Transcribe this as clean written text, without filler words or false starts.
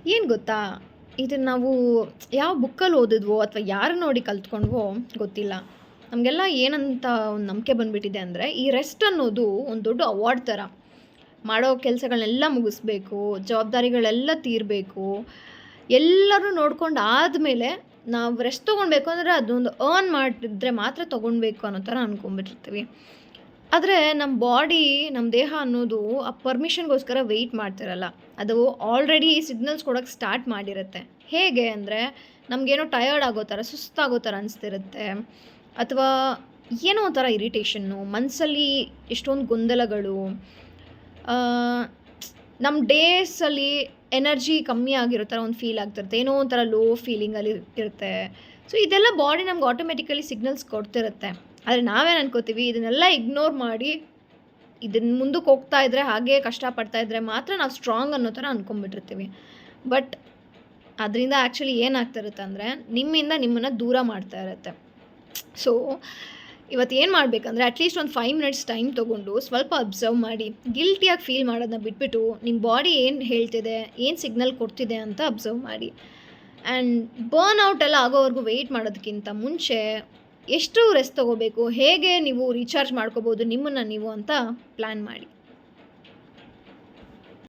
ಏನು ಗೊತ್ತಾ? ಇದನ್ನ ನಾವು ಯಾವ ಬುಕ್ಕಲ್ಲಿ ಓದಿದ್ವೋ ಅಥವಾ ಯಾರನ್ನ ನೋಡಿ ಕಲ್ತ್ಕೊಂಡ್ವೋ ಗೊತ್ತಿಲ್ಲ. ನಮಗೆಲ್ಲ ಏನಂತ ಒಂದು ನಂಬಿಕೆ ಬಂದ್ಬಿಟ್ಟಿದೆ ಅಂದರೆ, ಈ ರೆಸ್ಟ್ ಅನ್ನೋದು ಒಂದು ದೊಡ್ಡ ಅವಾರ್ಡ್ ಥರ. ಮಾಡೋ ಕೆಲಸಗಳನ್ನೆಲ್ಲ ಮುಗಿಸ್ಬೇಕು, ಜವಾಬ್ದಾರಿಗಳೆಲ್ಲ ತೀರಬೇಕು, ಎಲ್ಲರೂ ನೋಡ್ಕೊಂಡು ಆದಮೇಲೆ ನಾವು ರೆಸ್ಟ್ ತೊಗೊಳ್ಬೇಕು ಅಂದರೆ ಅದೊಂದು ಅರ್ನ್ ಮಾಡಿದ್ರೆ ಮಾತ್ರ ತೊಗೊಳ್ಬೇಕು ಅನ್ನೋ ಥರ ಅಂದ್ಕೊಂಡ್ಬಿಟ್ಟಿರ್ತೀವಿ. ಆದರೆ ನಮ್ಮ ಬಾಡಿ, ನಮ್ಮ ದೇಹ ಅನ್ನೋದು ಆ ಪರ್ಮಿಷನ್‌ಗೋಸ್ಕರ ವೆಯ್ಟ್ ಮಾಡ್ತಿರಲ್ಲ. ಅದು ಆಲ್ರೆಡಿ ಸಿಗ್ನಲ್ಸ್ ಕೊಡೋಕ್ಕೆ ಸ್ಟಾರ್ಟ್ ಮಾಡಿರುತ್ತೆ. ಹೇಗೆ ಅಂದರೆ, ನಮಗೇನೋ ಟಯರ್ಡ್ ಆಗೋ ಥರ, ಸುಸ್ತಾಗೋ ಥರ ಅನಿಸ್ತಿರುತ್ತೆ. ಅಥವಾ ಏನೋ ಒಂಥರ ಇರಿಟೇಷನ್ನು, ಮನಸ್ಸಲ್ಲಿ ಎಷ್ಟೊಂದು ಗೊಂದಲಗಳು, ನಮ್ಮ ಡೇಸಲ್ಲಿ ಎನರ್ಜಿ ಕಮ್ಮಿ ಆಗಿರೋ ಥರ ಒಂದು ಫೀಲ್ ಆಗ್ತಿರುತ್ತೆ. ಏನೋ ಒಂಥರ ಲೋ ಫೀಲಿಂಗಲ್ಲಿ ಇರುತ್ತೆ. ಸೊ ಇದೆಲ್ಲ ಬಾಡಿ ನಮ್ಗೆ ಆಟೋಮೆಟಿಕಲಿ ಸಿಗ್ನಲ್ಸ್ ಕೊಡ್ತಿರುತ್ತೆ. ಆದರೆ ನಾವೇನು ಅನ್ಕೋತೀವಿ, ಇದನ್ನೆಲ್ಲ ಇಗ್ನೋರ್ ಮಾಡಿ ಇದನ್ನು ಮುಂದಕ್ಕೆ ಹೋಗ್ತಾ ಇದ್ದರೆ, ಹಾಗೇ ಕಷ್ಟಪಡ್ತಾ ಇದ್ದರೆ ಮಾತ್ರ ನಾವು ಸ್ಟ್ರಾಂಗ್ ಅನ್ನೋ ಥರ ಅಂದ್ಕೊಂಡ್ಬಿಟ್ಟಿರ್ತೀವಿ. ಬಟ್ ಅದರಿಂದ ಆ್ಯಕ್ಚುಲಿ ಏನಾಗ್ತಿರುತ್ತೆ ಅಂದರೆ, ನಿಮ್ಮಿಂದ ನಿಮ್ಮನ್ನು ದೂರ ಮಾಡ್ತಾ ಇರುತ್ತೆ. ಸೊ ಇವತ್ತು ಏನು ಮಾಡಬೇಕಂದ್ರೆ, ಅಟ್ಲೀಸ್ಟ್ ಒಂದು 5 ಮಿನಿಟ್ಸ್ ಟೈಮ್ ತೊಗೊಂಡು ಸ್ವಲ್ಪ ಅಬ್ಸರ್ವ್ ಮಾಡಿ, ಗಿಲ್ಟಿಯಾಗಿ ಫೀಲ್ ಮಾಡೋದನ್ನ ಬಿಟ್ಬಿಟ್ಟು, ನಿಮ್ಮ ಬಾಡಿ ಏನು ಹೇಳ್ತಿದೆ, ಏನು ಸಿಗ್ನಲ್ ಕೊಡ್ತಿದೆ ಅಂತ ಅಬ್ಸರ್ವ್ ಮಾಡಿ. ಆ್ಯಂಡ್ ಬರ್ನ್ಔಟ್ ಎಲ್ಲ ಆಗೋವರೆಗೂ ವೆಯ್ಟ್ ಮಾಡೋದಕ್ಕಿಂತ ಮುಂಚೆ ಎಷ್ಟು ರೆಸ್ಟ್ ತೊಗೋಬೇಕು, ಹೇಗೆ ನೀವು ರೀಚಾರ್ಜ್ ಮಾಡ್ಕೋಬೋದು ನಿಮ್ಮನ್ನು ನೀವು ಅಂತ ಪ್ಲ್ಯಾನ್ ಮಾಡಿ.